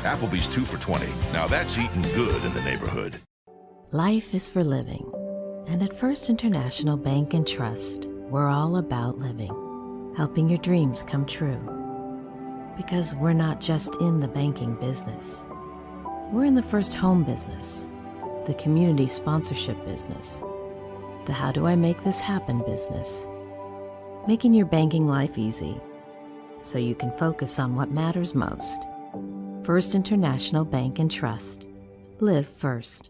Applebee's 2 for $20. Now that's eating good in the neighborhood. Life is for living. And at First International Bank and Trust, we're all about living, helping your dreams come true. Because we're not just in the banking business. We're in the first home business, the community sponsorship business, the how do I make this happen business, making your banking life easy so you can focus on what matters most. First International Bank and Trust. Live first.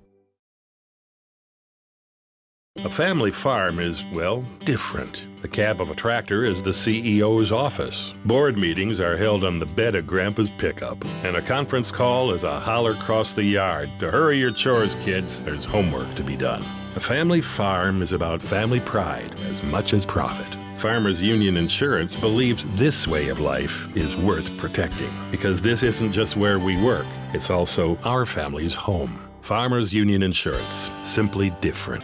A family farm is, well, different. The cab of a tractor is the CEO's office. Board meetings are held on the bed of Grandpa's pickup. And a conference call is a holler across the yard to hurry your chores, kids. There's homework to be done. A family farm is about family pride as much as profit. Farmers Union Insurance believes this way of life is worth protecting. Because this isn't just where we work, it's also our family's home. Farmers Union Insurance. Simply different.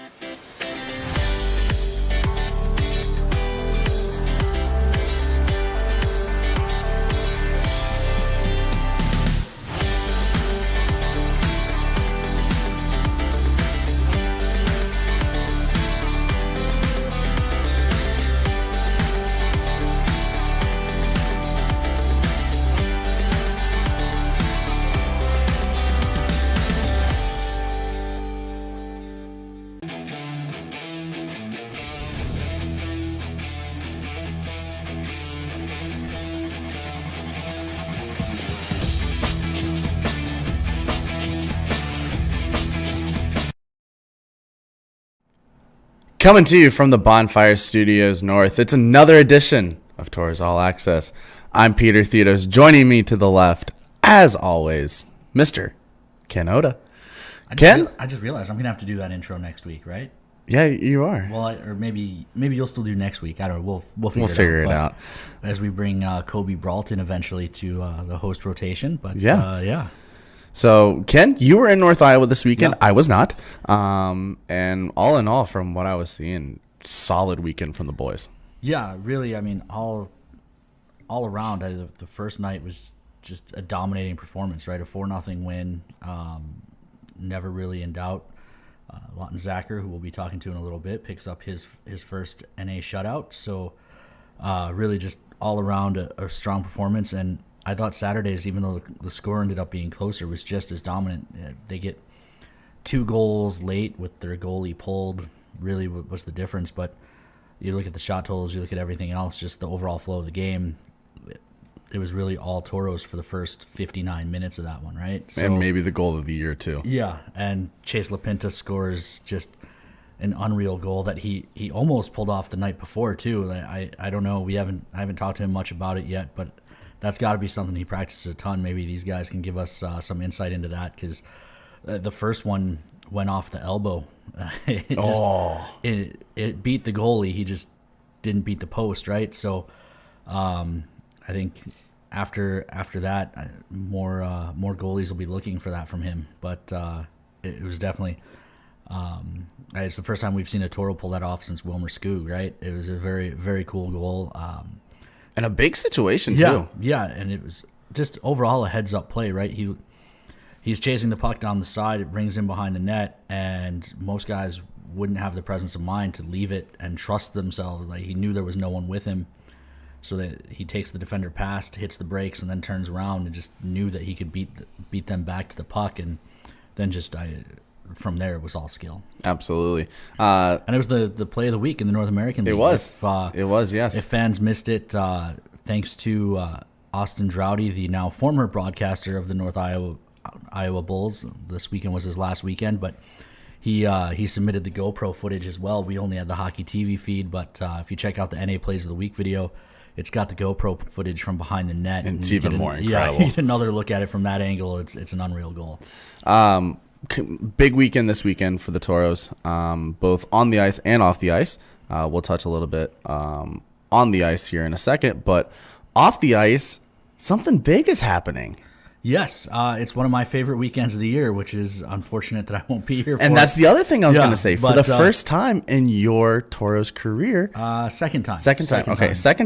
Coming to you from the Bonfire Studios North, it's another edition of Tours All Access. I'm Peter Theodos. Joining me to the left, as always, Mr. Ken Oda. Ken? I just realized I'm going to have to do that intro next week, right? Yeah, you are. Well, or maybe you'll still do next week. I don't know. We'll figure it out. As we bring Kobe Broughton eventually to the host rotation. But yeah. So, Ken, you were in North Iowa this weekend. Yeah. I was not. And all in all, from what I was seeing, solid weekend from the boys. Yeah, really. I mean, all around, the first night was just a dominating performance, right? A 4-0 win. Never really in doubt. Lawton Zacher, who we'll be talking to in a little bit, picks up his first NA shutout. So, really just all around a strong performance. And I thought Saturdays, even though the score ended up being closer, was just as dominant. They get 2 goals late with their goalie pulled, really was the difference. But you look at the shot totals, you look at everything else, just the overall flow of the game, it was really all Toros for the first 59 minutes of that one, right? So, and maybe the goal of the year, too. Yeah, and Chase LaPinta scores just an unreal goal that he almost pulled off the night before, too. I don't know. I haven't talked to him much about it yet, but that's got to be something he practices a ton. Maybe these guys can give us some insight into that, because the first one went off the elbow. It beat the goalie. He just didn't beat the post, right? So I think after that, more goalies will be looking for that from him. But it was definitely it's the first time we've seen a Toro pull that off since Wilmer Skoog, right? It was a very, very cool goal. And a big situation, too. Yeah, and it was just overall a heads-up play, right? He's chasing the puck down the side. It brings him behind the net, and most guys wouldn't have the presence of mind to leave it and trust themselves. Like, he knew there was no one with him, so that he takes the defender past, hits the brakes, and then turns around and just knew that he could beat them back to the puck, and then just from there, it was all skill. Absolutely. And it was the play of the week in the North American League. It was, yes. If fans missed it, thanks to Austin Droughty, the now former broadcaster of the North Iowa Bulls. This weekend was his last weekend, but he submitted the GoPro footage as well. We only had the hockey TV feed, but if you check out the NA Plays of the Week video, it's got the GoPro footage from behind the net. And it's even more incredible. Yeah, you get another look at it from that angle. It's an unreal goal. Big weekend this weekend for the Toros, both on the ice and off the ice. We'll touch a little bit on the ice here in a second, but off the ice, something big is happening. Yes, it's one of my favorite weekends of the year, which is unfortunate that I won't be here for. And that's the other thing I was Yeah, going to say. For but, the first time in your Toros career, second time. second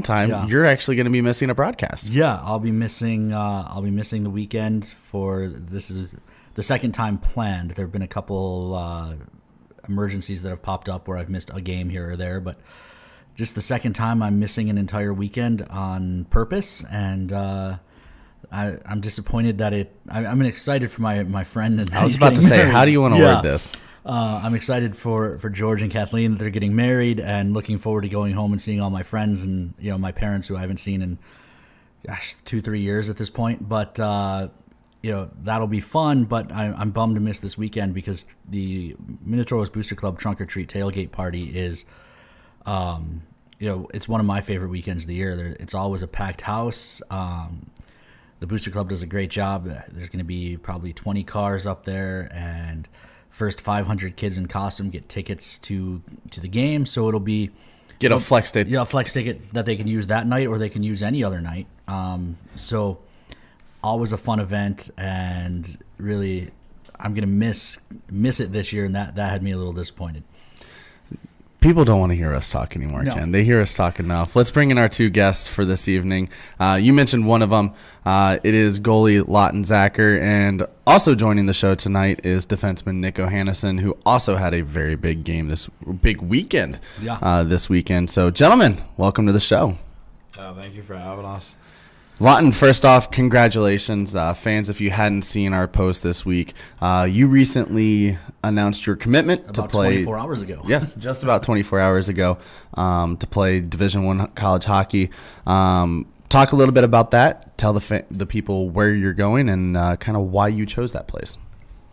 time, Yeah. you're actually going to be missing a broadcast. Yeah, I'll be missing the weekend for this is the second time planned. There have been a couple emergencies that have popped up where I've missed a game here or there, but just the second time I'm missing an entire weekend on purpose, and I'm disappointed that I'm excited for my friend. And I was about to say, how do you want to word this? I'm excited for George and Kathleen that they're getting married, and looking forward to going home and seeing all my friends and my parents who I haven't seen in 2-3 years at this point. But that'll be fun. But I'm bummed to miss this weekend because the Minnetonka's Booster Club Trunk or Treat tailgate party is, it's one of my favorite weekends of the year. It's always a packed house. The Booster Club does a great job. There's going to be probably 20 cars up there, and first 500 kids in costume get tickets to the game. So it'll be a flex ticket. Yeah, a flex ticket that they can use that night, or they can use any other night. So always a fun event, and really, I'm going to miss it this year, and that had me a little disappointed. People don't want to hear us talk anymore, No. Ken. They hear us talk enough. Let's bring in our two guests for this evening. You mentioned one of them. It is goalie Lawton Zacher, and also joining the show tonight is defenseman Nick O'Hannison, who also had a very big game big weekend this weekend. So, gentlemen, welcome to the show. Thank you for having us. Lawton, first off, congratulations. Fans, if you hadn't seen our post this week, you recently announced your commitment to play 24 hours ago. Yes, just about 24 hours ago, to play Division I college hockey. Talk a little bit about that. Tell the people where you're going and kind of why you chose that place.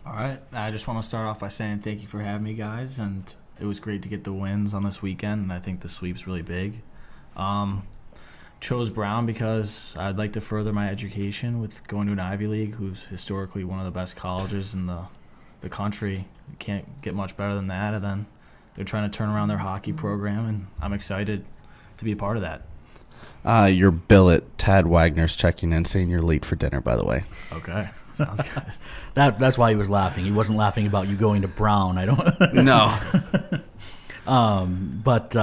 All right. I just want to start off by saying thank you for having me, guys. And it was great to get the wins on this weekend, and I think the sweep's really big. Chose Brown because I'd like to further my education with going to an Ivy League, who's historically one of the best colleges in the country. You can't get much better than that. And then they're trying to turn around their hockey program, and I'm excited to be a part of that. Your billet, Tad Wagner's checking in, saying you're late for dinner, by the way. Okay. Sounds good. That's why he was laughing. He wasn't laughing about you going to Brown. I don't. No. But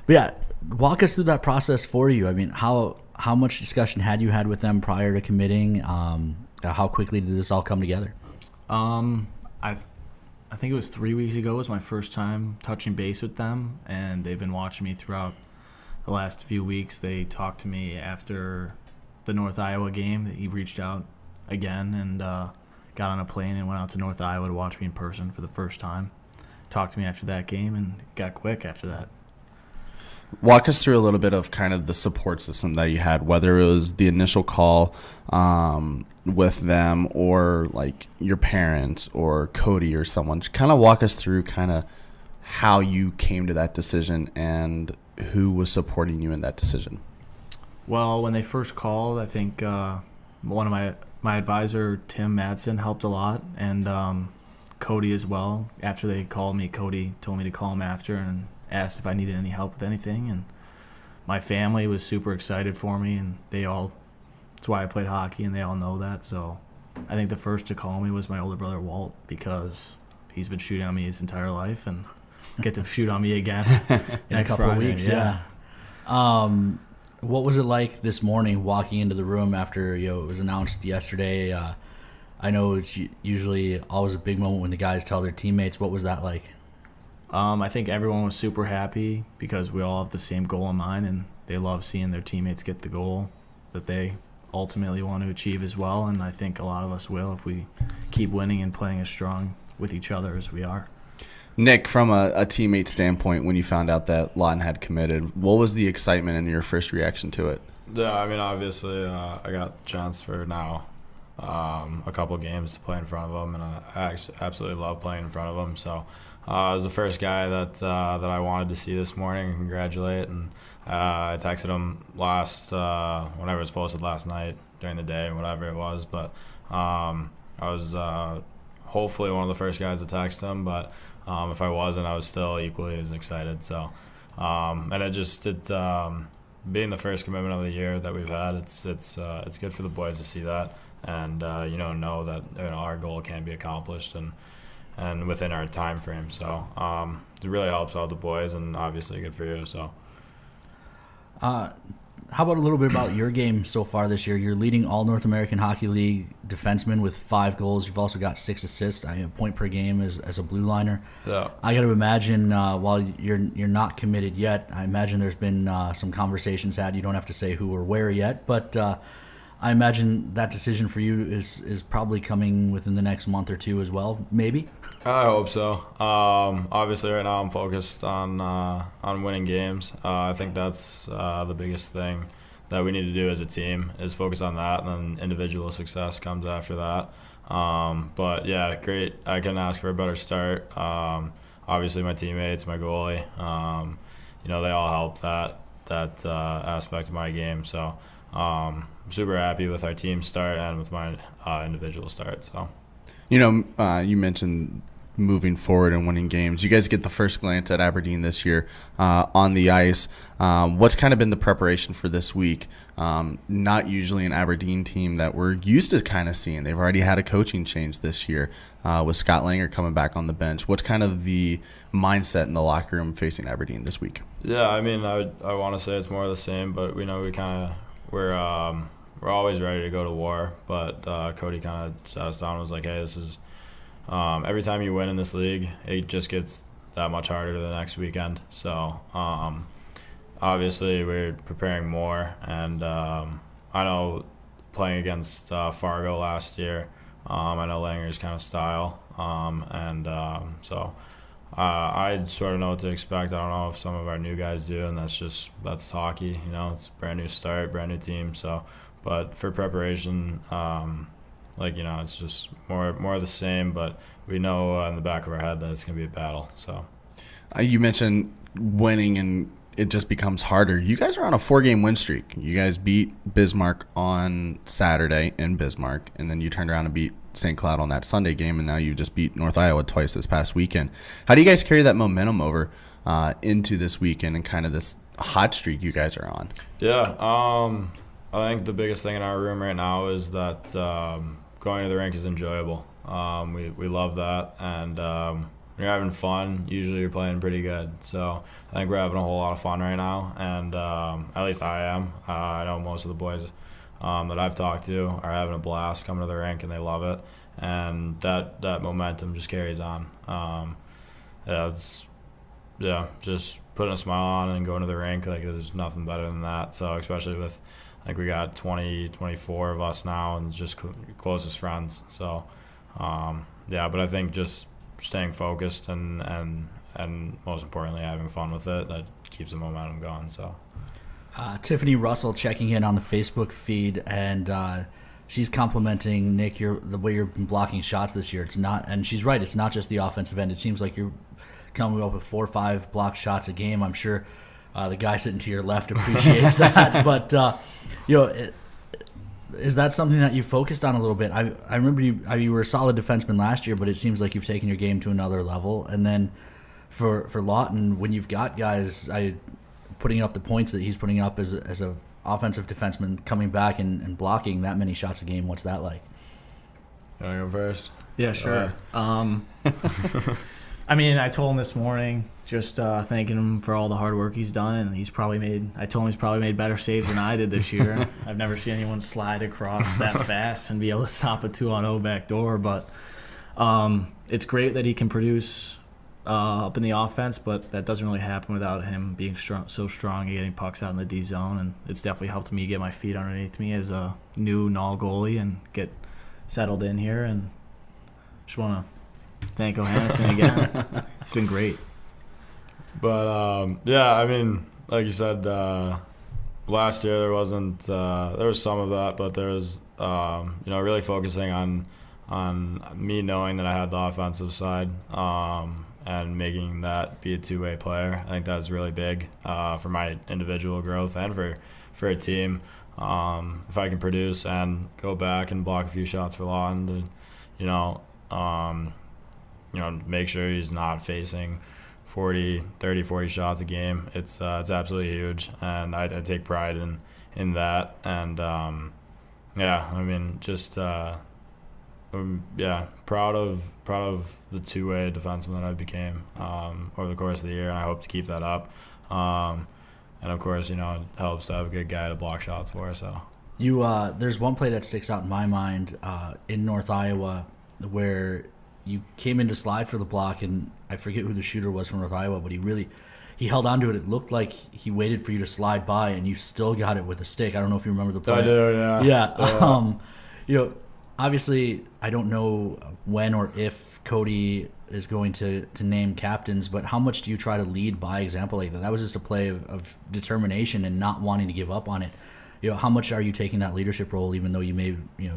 yeah, walk us through that process for you. I mean, how much discussion had you had with them prior to committing? How quickly did this all come together? I think it was 3 weeks ago was my first time touching base with them, and they've been watching me throughout the last few weeks. They talked to me after the North Iowa game. He reached out again and got on a plane and went out to North Iowa to watch me in person for the first time. Talked to me after that game and got quick after that. Walk us through a little bit of kind of the support system that you had, whether it was the initial call with them or like your parents or Cody or someone. Just kind of walk us through kind of how you came to that decision and who was supporting you in that decision. Well, when they first called, I think one of my advisor, Tim Madsen, helped a lot, and Cody as well. After they called me, Cody told me to call him after and asked if I needed any help with anything. And my family was super excited for me, and that's why I played hockey, and they all know that. So I think the first to call me was my older brother, Walt, because he's been shooting on me his entire life and get to shoot on me again In a couple Friday. of weeks, yeah. What was it like this morning walking into the room after it was announced yesterday? I know it's usually always a big moment when the guys tell their teammates. What was that like? I think everyone was super happy because we all have the same goal in mind, and they love seeing their teammates get the goal that they ultimately want to achieve as well. And I think a lot of us will if we keep winning and playing as strong with each other as we are. Nick, from a teammate standpoint, when you found out that Lawton had committed, what was the excitement and your first reaction to it? Yeah, I mean, obviously, I got a chance for now a couple games to play in front of him, and I actually absolutely love playing in front of him. So I was the first guy that I wanted to see this morning and congratulate, and I texted him whenever it was posted last night during the day, whatever it was. But I was hopefully one of the first guys to text him, but if I wasn't, I was still equally as excited. So, and being the first commitment of the year that we've had, it's good for the boys to see that. and know that our goal can be accomplished and within our time frame. So it really helps out the boys, and obviously good for you. So. How about a little bit about your game so far this year? You're leading all North American Hockey League defensemen with 5 goals. You've also got 6 assists. A point per game as a blue liner. Yeah. I got to imagine while you're not committed yet, I imagine there's been some conversations had. You don't have to say who or where yet, but I imagine that decision for you is probably coming within the next month or two as well. Maybe. I hope so. Obviously, right now I'm focused on winning games. I think that's the biggest thing that we need to do as a team is focus on that, and then individual success comes after that. But yeah, great. I couldn't ask for a better start. Obviously, my teammates, my goalie, they all helped that aspect of my game. So I'm super happy with our team start and with my individual start. So. You mentioned moving forward and winning games. You guys get the first glance at Aberdeen this year on the ice. What's kind of been the preparation for this week? Not usually an Aberdeen team that we're used to kind of seeing. They've already had a coaching change this year with Scott Langer coming back on the bench. What's kind of the mindset in the locker room facing Aberdeen this week? Yeah, I mean, I want to say it's more of the same, but we're always ready to go to war, but Cody kind of sat us down and was like, hey, this is every time you win in this league, it just gets that much harder the next weekend. So obviously we're preparing more, and I know playing against Fargo last year, I know Langer's kind of style, so I sort of know what to expect. I don't know if some of our new guys do, and that's hockey. It's a brand new start, brand new team, so. But for preparation, it's just more of the same. But we know in the back of our head that it's going to be a battle. So, you mentioned winning, and it just becomes harder. You guys are on a 4-game win streak. You guys beat Bismarck on Saturday in Bismarck, and then you turned around and beat St. Cloud on that Sunday game, and now you just beat North Iowa twice this past weekend. How do you guys carry that momentum over into this weekend and kind of this hot streak you guys are on? Yeah. I think the biggest thing in our room right now is that going to the rink is enjoyable. We love that, and when you're having fun, usually you're playing pretty good. So I think we're having a whole lot of fun right now, and at least I am. I know most of the boys that I've talked to are having a blast coming to the rink, and they love it, and that momentum just carries on. Just putting a smile on and going to the rink, like there's nothing better than that. So especially with, I think we got 24 of us now, and just closest friends. So, but I think just staying focused and most importantly having fun with it, that keeps the momentum going. So, Tiffany Russell checking in on the Facebook feed, and she's complimenting Nick the way you've been blocking shots this year. It's not, and she's right. It's not just the offensive end. It seems like you're coming up with 4 or 5 blocked shots a game. I'm sure. The guy sitting to your left appreciates that, but is that something that you focused on a little bit? I remember you were a solid defenseman last year, but it seems like you've taken your game to another level. And then for Lawton, when you've got guys putting up the points that he's putting up as a offensive defenseman, coming back and blocking that many shots a game, what's that like? You want to go first? Yeah, sure. I mean, I told him this morning, just thanking him for all the hard work he's done, and I told him he's probably made better saves than I did this year. I've never seen anyone slide across that fast and be able to stop a 2-on-0 back door, but it's great that he can produce up in the offense, but that doesn't really happen without him being so strong and getting pucks out in the D zone, and it's definitely helped me get my feet underneath me as a new null goalie and get settled in here, and just want to thank Johannesson again. It's been great. But I mean, like you said, last year there wasn't. There was some of that, but there was, really focusing on me knowing that I had the offensive side and making that be a two-way player. I think that's really big for my individual growth and for a team. If I can produce and go back and block a few shots for Lawton to, make sure he's not facing 40 shots a game. It's absolutely huge, and I take pride in that. And Yeah, I mean, just yeah, proud of the two-way defenseman that I became over the course of the year, and I hope to keep that up. And of course, it helps to have a good guy to block shots for. So there's one play that sticks out in my mind in North Iowa where you came in to slide for the block, and I forget who the shooter was from North Iowa, but he held on to it. It looked like he waited for you to slide by, and you still got it with a stick. I don't know if you remember the play. I do, yeah. Yeah. Obviously, I don't know when or if Cody is going to name captains, but how much do you try to lead by example like that? That was just a play of determination and not wanting to give up on it. How much are you taking that leadership role, even though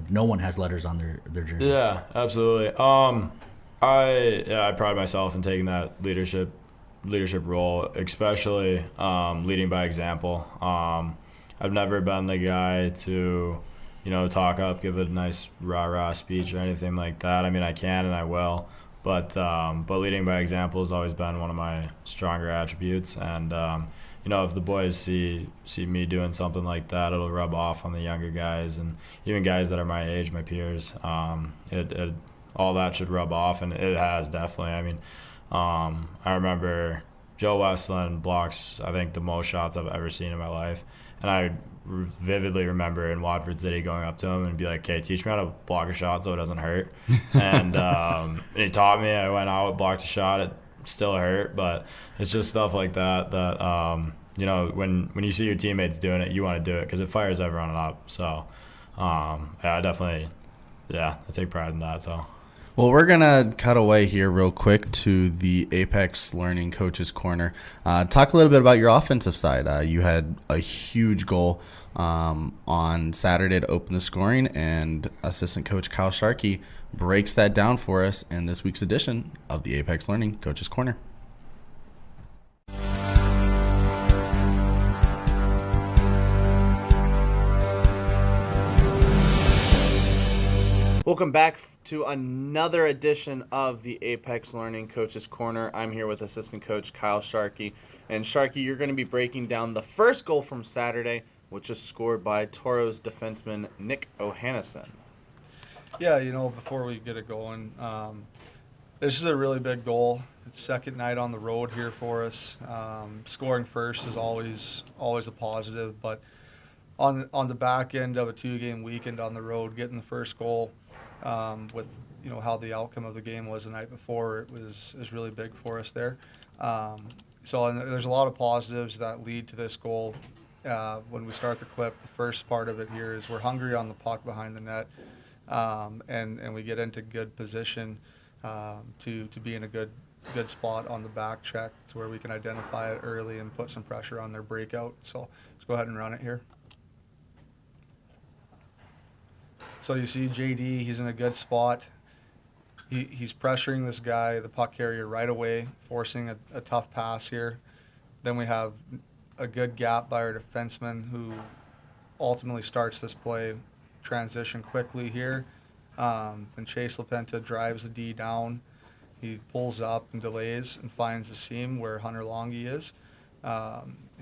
no one has letters on their jersey? Yeah, absolutely. I pride myself in taking that leadership role, especially leading by example. I've never been the guy to talk up, give a nice rah-rah speech or anything like that. I mean, I can and I will, but leading by example has always been one of my stronger attributes. And if the boys see me doing something like that, it'll rub off on the younger guys and even guys that are my age, my peers. All that should rub off, and it has definitely. I mean, I remember Joe Westland blocks, I think, the most shots I've ever seen in my life, and I vividly remember in Watford City going up to him and be like, "Okay, teach me how to block a shot so it doesn't hurt." And he taught me. I went out, blocked a shot. It still hurt, but it's just stuff like that when you see your teammates doing it, you want to do it because it fires everyone up. So I definitely, I take pride in that. So. Well, we're going to cut away here real quick to the Apex Learning Coaches Corner. Talk a little bit about your offensive side. You had a huge goal on Saturday to open the scoring, and assistant coach Kyle Sharkey breaks that down for us in this week's edition of the Apex Learning Coaches Corner. Welcome back to another edition of the Apex Learning Coaches Corner. I'm here with assistant coach Kyle Sharkey. And Sharkey, you're going to be breaking down the first goal from Saturday, which is scored by Toros defenseman Nick Ohannesson. Yeah, before we get it going, this is a really big goal. It's second night on the road here for us. Scoring first is always a positive, but on the back end of a 2-game weekend on the road, getting the first goal, with how the outcome of the game was the night before, is really big for us there. So there's a lot of positives that lead to this goal. When we start the clip, the first part of it here is we're hungry on the puck behind the net, and we get into good position to be in a good spot on the back check to where we can identify it early and put some pressure on their breakout. So let's go ahead and run it here. So you see JD, he's in a good spot. He's pressuring this guy, the puck carrier, right away, forcing a tough pass here. Then we have a good gap by our defenseman who ultimately starts this play, transition quickly here. Then Chase LaPenta drives the D down. He pulls up and delays and finds the seam where Hunter Longy is.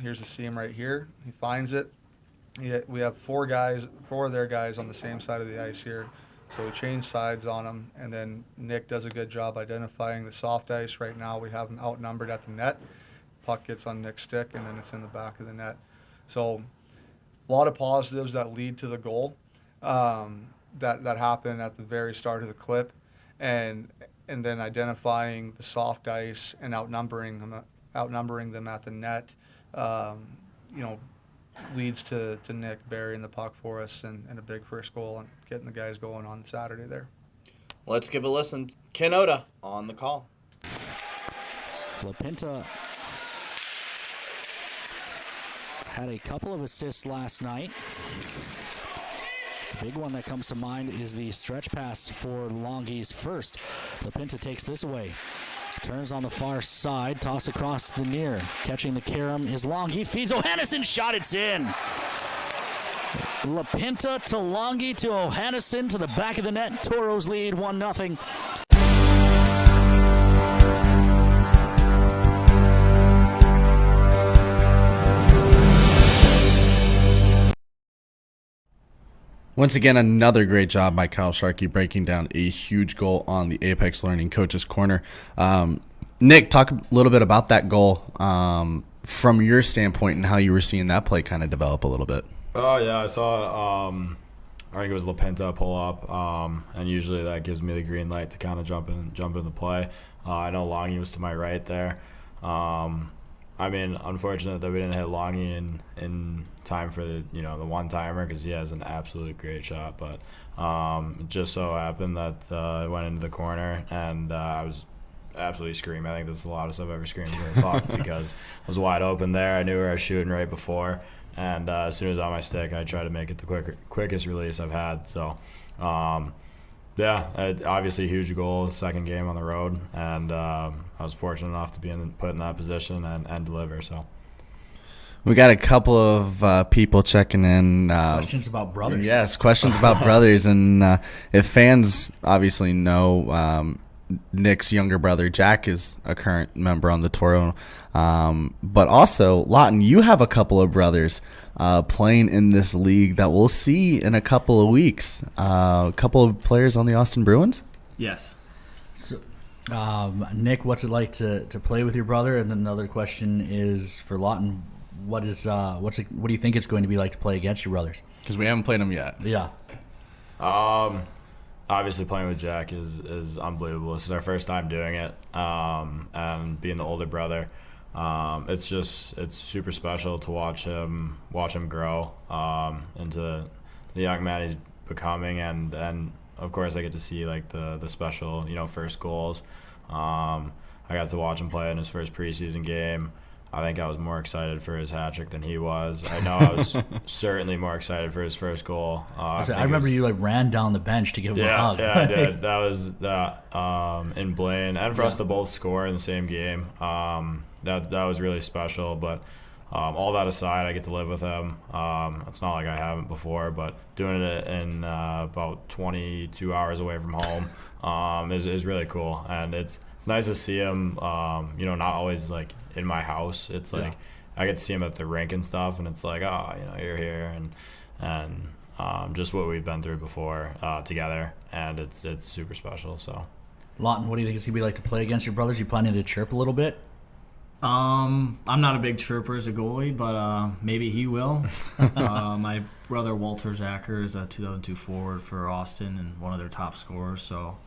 Here's the seam right here. He finds it. We have four of their guys on the same side of the ice here. So we change sides on them, and then Nick does a good job identifying the soft ice. Right now we have them outnumbered at the net. Puck gets on Nick's stick, and then it's in the back of the net. So a lot of positives that lead to the goal that happen at the very start of the clip, and then identifying the soft ice and outnumbering them at the net. Leads to Nick burying the puck for us and a big first goal and getting the guys going on Saturday there. Let's give a listen. Ken Oda on the call. LaPenta had a couple of assists last night. The big one that comes to mind is the stretch pass for Longy's first. LaPenta takes this away. Turns on the far side, toss across the near. Catching the carom is Longy, feeds Ohannesson, shot, it's in. LaPenta to Longy to Ohannesson to the back of the net. Toros lead 1-0. Once again, another great job by Kyle Sharkey breaking down a huge goal on the Apex Learning Coaches Corner. Nick, talk a little bit about that goal from your standpoint and how you were seeing that play kind of develop a little bit. Oh, yeah, I saw I think it was LaPinta pull up, and usually that gives me the green light to kind of jump into the play. I know Longy was to my right there. I mean, unfortunate that we didn't hit Longy in time for the one-timer, because he has an absolutely great shot. But it just so happened that it went into the corner, and I was absolutely screaming. I think this is the loudest I've ever screamed for a puck because I was wide open there. I knew where I was shooting right before. And as soon as on my stick, I tried to make it the quickest release I've had. So, obviously a huge goal, second game on the road, and I was fortunate enough to be put in that position and deliver. So, we got a couple of people checking in. Questions about brothers. Yes, questions about brothers, and if fans obviously know. Nick's younger brother Jack is a current member on the Toro, but also Lawton, you have a couple of brothers playing in this league that we'll see in a couple of weeks. A couple of players on the Austin Bruins. Yes. So, Nick, what's it like to play with your brother? And then another question is for Lawton, what do you think it's going to be like to play against your brothers? Because we haven't played them yet. Yeah. Obviously, playing with Jack is unbelievable. This is our first time doing it, and being the older brother, it's super special to watch him grow into the young man he's becoming, and of course I get to see like the special first goals. I got to watch him play in his first preseason game. I think I was more excited for his hat trick than he was. I know I was certainly more excited for his first goal. I remember you ran down the bench to give him a hug. Yeah, I did. That was in Blaine, and for us to both score in the same game. That was really special. But all that aside, I get to live with him. It's not like I haven't before, but doing it in about 22 hours away from home is really cool, and it's nice to see him. Not always like in my house. It's like I get to see him at the rink and stuff, and it's like, you're here, and just what we've been through before together, and it's super special. So, Lawton, what do you think it's gonna be like to play against your brothers? You planning to chirp a little bit? I'm not a big chirper as a goalie, but maybe he will. My brother Walter Zacher is a 2002 forward for Austin and one of their top scorers, so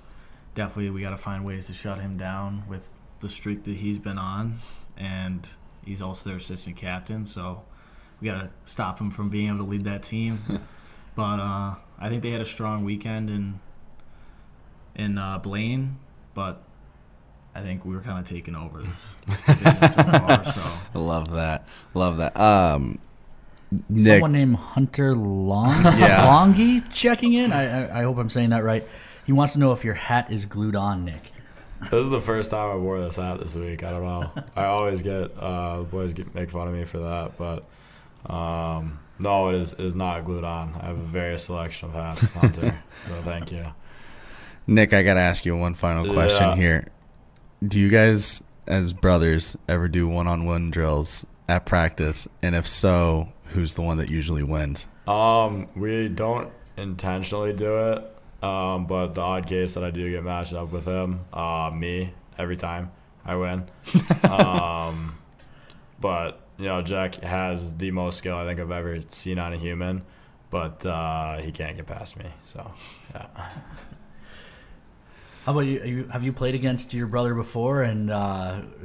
definitely we got to find ways to shut him down with the streak that he's been on, and he's also their assistant captain, so we got to stop him from being able to lead that team. But I think they had a strong weekend in Blaine, but I think we were kind of taking over this division so far. So Love that. Nick. Someone named Hunter Longy checking in. I hope I'm saying that right. He wants to know if your hat is glued on, Nick. This is the first time I wore this hat this week. I don't know. I always get the boys make fun of me for that, but no, it is not glued on. I have a various selection of hats, Hunter. So thank you, Nick. I gotta ask you one final question here. Do you guys, as brothers, ever do one-on-one drills at practice? And if so, who's the one that usually wins? We don't intentionally do it. But the odd case that I do get matched up with him, me, every time I win. But, Jack has the most skill I think I've ever seen on a human, but he can't get past me. So, yeah. How about you? Have you played against your brother before, and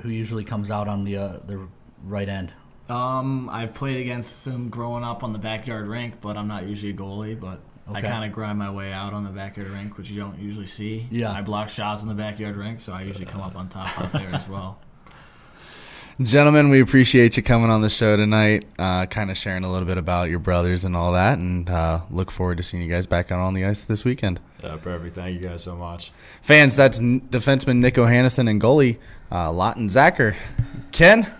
who usually comes out on the right end? I've played against him growing up on the backyard rink, but I'm not usually a goalie, but I kind of grind my way out on the backyard rink, which you don't usually see. Yeah. I block shots in the backyard rink, so I usually come up on top out there as well. Gentlemen, we appreciate you coming on the show tonight, kind of sharing a little bit about your brothers and all that, and look forward to seeing you guys back out on the ice this weekend. Yeah, perfect. Thank you guys so much. Fans, that's defenseman Nick O'Hannison and goalie Lawton Zacher. Ken,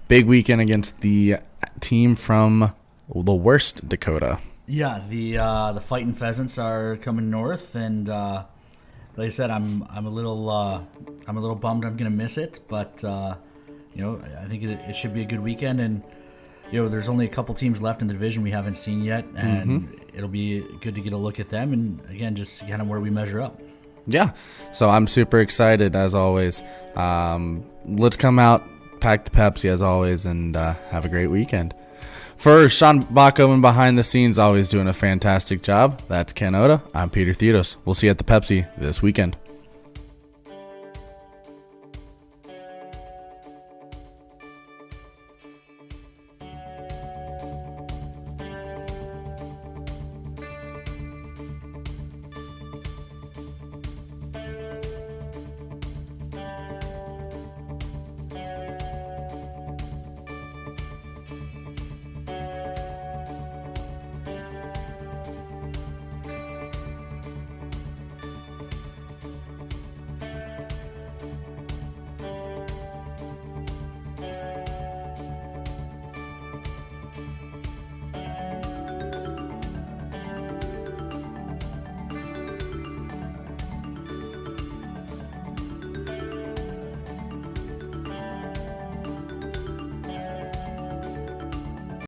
big weekend against the team from the worst Dakota. Yeah, the Fighting Pheasants are coming north, and like I said, I'm a little bummed I'm gonna miss it, but I think it should be a good weekend, and there's only a couple teams left in the division we haven't seen yet, and it'll be good to get a look at them, and again, just kind of where we measure up. Yeah, so I'm super excited as always. Let's come out, pack the Pepsi as always, and have a great weekend. For Sean Bachman behind the scenes, always doing a fantastic job. That's Ken Oda. I'm Peter Theodos. We'll see you at the Pepsi this weekend.